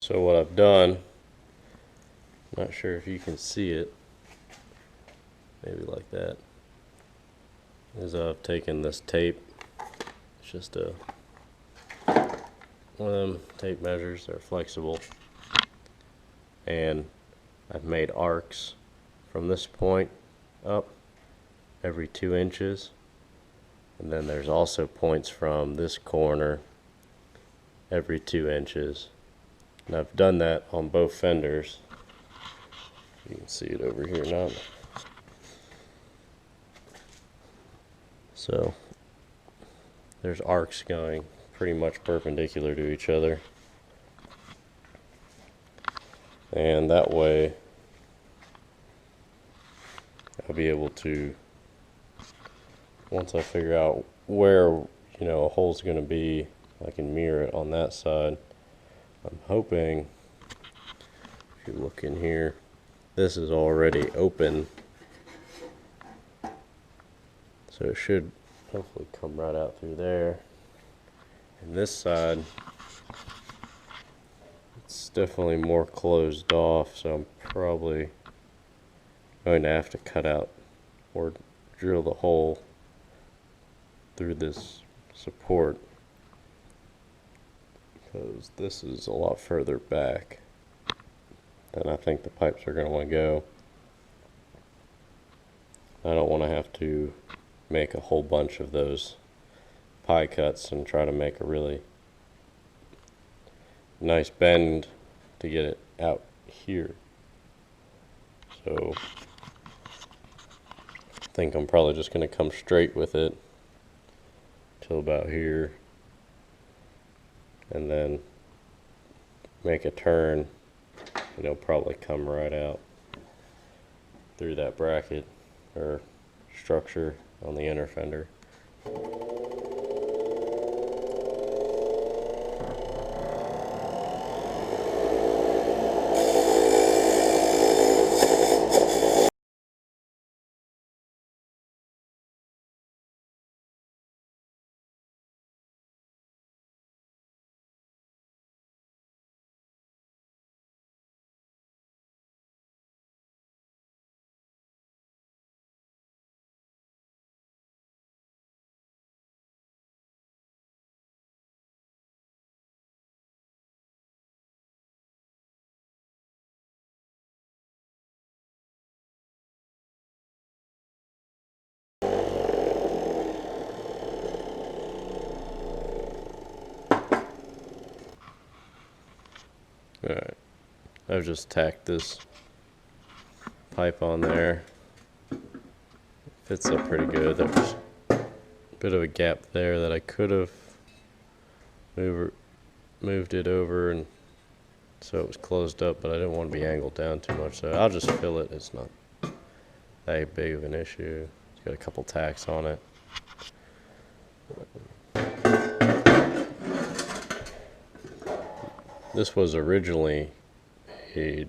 So what I've done, not sure if you can see it, maybe like that, is I've taken this tape. It's just one of them tape measures. They're flexible, and I've made arcs from this point up every 2 inches, and then there's also points from this corner every 2 inches. And I've done that on both fenders. You can see it over here now. So there's arcs going pretty much perpendicular to each other. And that way I'll be able to, once I figure out where, a hole's going to be, I can mirror it on that side. I'm hoping, if you look in here, this is already open, so it should hopefully come right out through there. And this side, it's definitely more closed off, so I'm probably going to have to cut out or drill the hole through this support, because this is a lot further back than I think the pipes are going to want to go. I don't want to have to make a whole bunch of those pie cuts and try to make a really nice bend to get it out here. So I think I'm probably just going to come straight with it till about here, and then make a turn, and it'll probably come right out through that bracket or structure on the inner fender. Alright, I've just tacked this pipe on there. Fits up pretty good. There's a bit of a gap there that I could have moved it over and so it was closed up, but I didn't want to be angled down too much, so I'll just fill it. It's not that big of an issue. It's got a couple tacks on it. This was originally a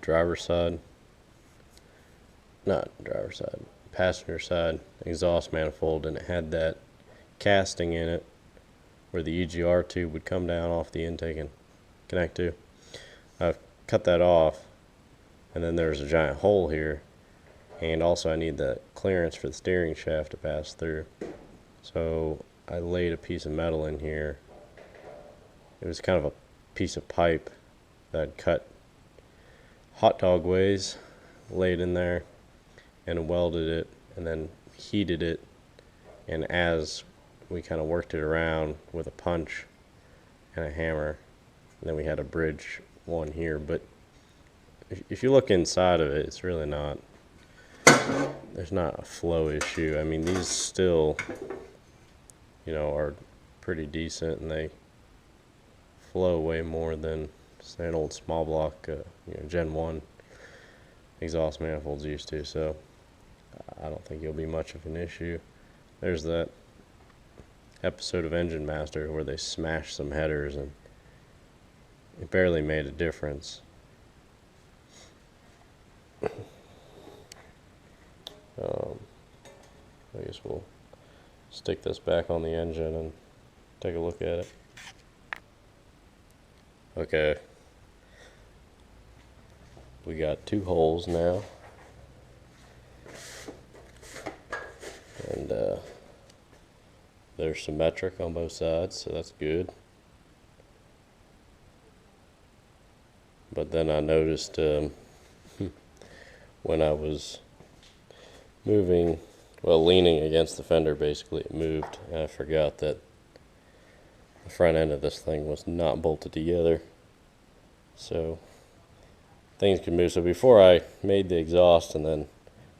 passenger side exhaust manifold, and it had that casting in it where the EGR tube would come down off the intake and connect to. I've cut that off, and then there's a giant hole here, and also I need the clearance for the steering shaft to pass through. So I laid a piece of metal in here. It was kind of a piece of pipe that I'd cut hot dog ways, laid in there, and welded it, and then heated it. And as we kind of worked it around with a punch and a hammer, and then we had a bridge one here. But if you look inside of it, it's really not, there's not a flow issue. I mean, these still, are pretty decent, and they flow way more than, say, an old small block, Gen 1 exhaust manifolds used to. So I don't think it'll be much of an issue. There's that episode of Engine Master where they smashed some headers and it barely made a difference. I guess we'll stick this back on the engine and take a look at it. Okay, we got 2 holes now, and they're symmetric on both sides, so that's good. But then I noticed when I was moving, well, leaning against the fender, basically it moved, and I forgot that the front end of this thing was not bolted together, so things can move. So before I made the exhaust and then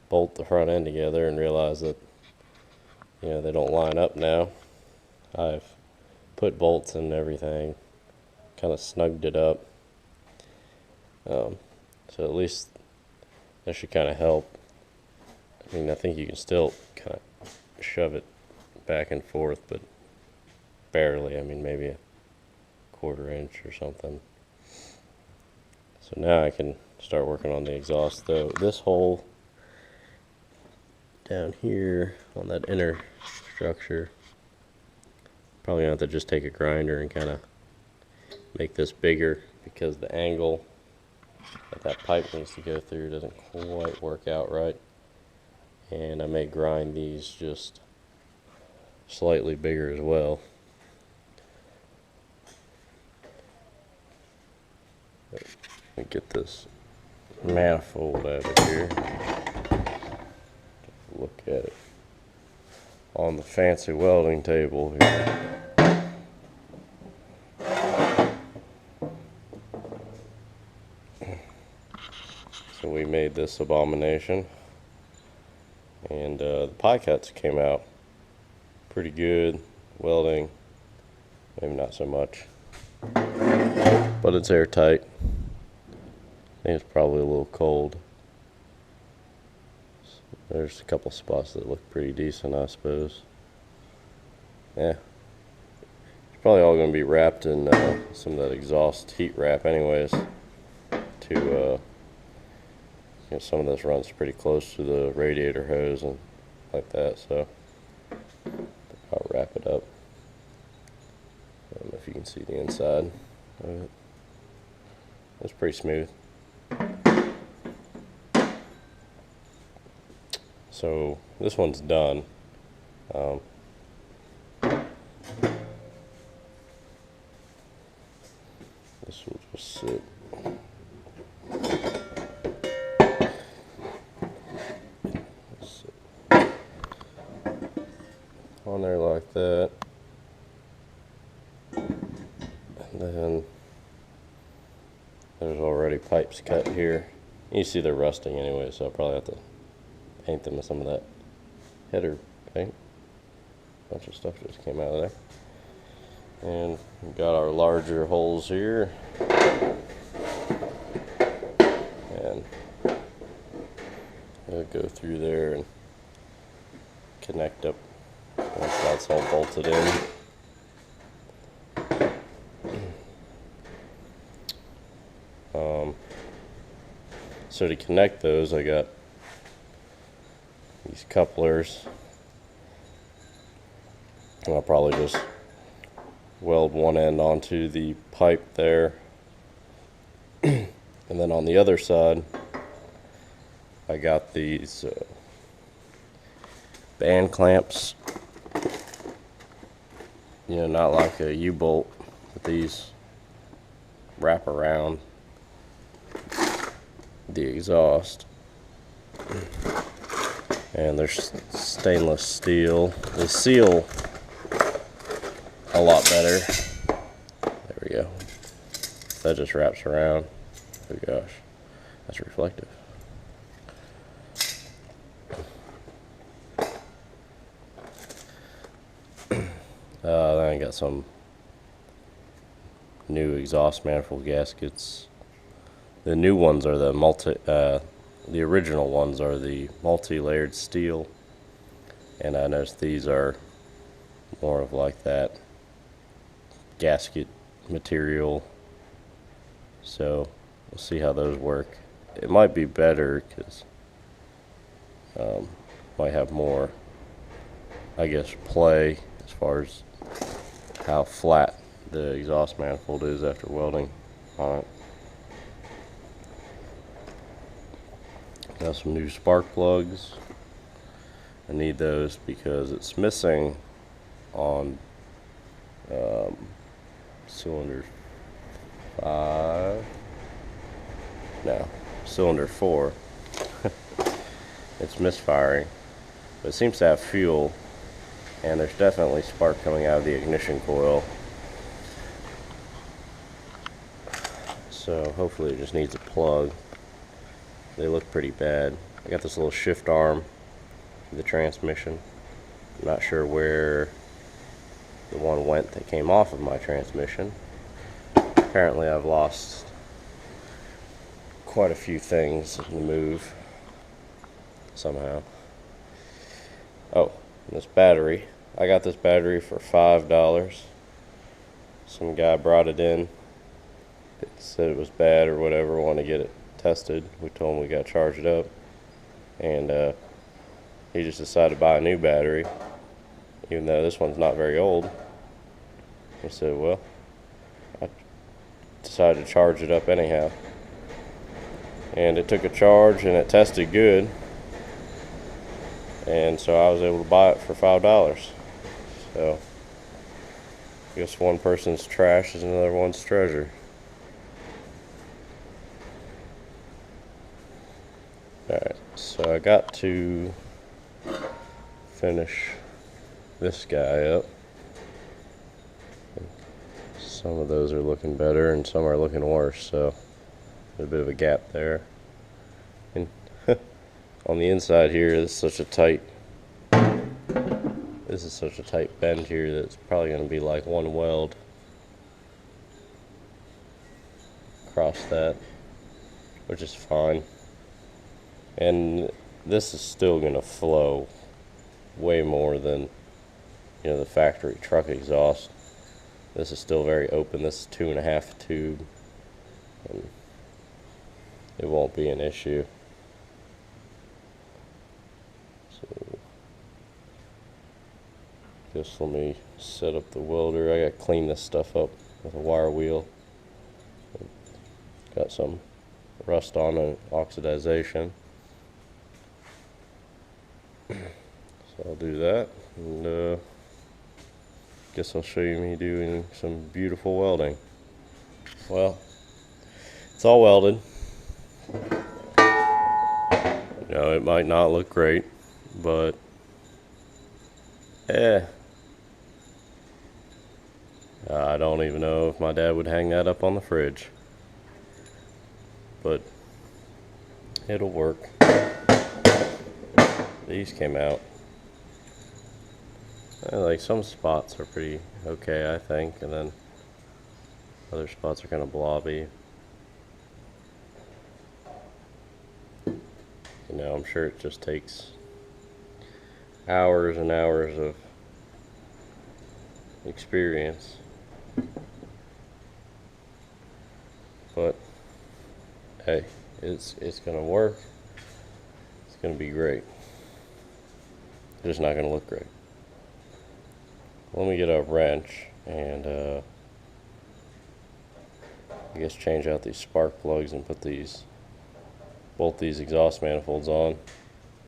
bolt the front end together and realized that, you know, they don't line up now, I've put bolts and everything, kind of snugged it up. So at least that should kind of help. I mean, I think you can still kind of shove it back and forth, but barely. I mean, maybe a 1/4 inch or something. So now I can start working on the exhaust, though. This hole down here on that inner structure, probably gonna have to just take a grinder and kind of make this bigger, because the angle that pipe needs to go through doesn't quite work out right. And I may grind these just slightly bigger as well. Let me get this manifold out of here. Look at it on the fancy welding table here. So we made this abomination, and the pie cuts came out pretty good. Welding, maybe not so much, but it's airtight. I think it's probably a little cold. There's a couple spots that look pretty decent, I suppose. Yeah, it's probably all going to be wrapped in some of that exhaust heat wrap anyways, to you know, some of this runs pretty close to the radiator hose and like that, so I'll wrap it up. I don't know if you can see the inside of it. It's pretty smooth. So this one's done. This will just sit. On there like that, and then there's already pipes cut here. You see they're rusting anyway, so I'll probably have to paint them with some of that header paint. A bunch of stuff just came out of there. And we've got our larger holes here, and I'll go through there and connect up once that's all bolted in. So to connect those, I got these couplers, and I'll probably just weld one end onto the pipe there, and then on the other side I got these band clamps. You know, not like a U-bolt, but these wrap around the exhaust, and they're stainless steel. They seal a lot better. There we go. That just wraps around. Oh gosh, that's reflective. Then I got some new exhaust manifold gaskets. The new ones are the original ones are the multi-layered steel, and I noticed these are more of like that gasket material. So we'll see how those work. It might be better because might have more, I guess, play as far as how flat the exhaust manifold is after welding on it. Got some new spark plugs. I need those because it's missing on cylinder 5. No, cylinder 4. It's misfiring, but it seems to have fuel, and there's definitely spark coming out of the ignition coil. So hopefully it just needs a plug. They look pretty bad. I got this little shift arm for the transmission. I'm not sure where the one went that came off of my transmission. Apparently I've lost quite a few things in the move somehow. Oh, this battery. I got this battery for $5. Some guy brought it in. It said it was bad or whatever, wanted to get it tested. We told him we got to charge it up, and he just decided to buy a new battery, even though this one's not very old. He said, well, I decided to charge it up anyhow, and it took a charge and it tested good, and so I was able to buy it for $5. So I guess one person's trash is another one's treasure. Alright, so I got to finish this guy up. Some of those are looking better and some are looking worse, so there's a bit of a gap there. And on the inside here, this is such a tight bend here that it's probably going to be like one weld across that, which is fine. And this is still going to flow way more than, you know, the factory truck exhaust. This is still very open. This is 2.5 tube, and it won't be an issue. So just let me set up the welder. I gotta clean this stuff up with a wire wheel. Got some rust on it, oxidization. So I'll do that, and guess I'll show you me doing some beautiful welding. Well, it's all welded. You know, it might not look great, but I don't even know if my dad would hang that up on the fridge, but it'll work. These came out. Like, some spots are pretty okay, I think, and then other spots are kind of blobby. You know, I'm sure it just takes hours and hours of experience. But hey, it's gonna work. It's gonna be great. It's just not gonna look great. Let me get a wrench and I guess change out these spark plugs and put both these exhaust manifolds on.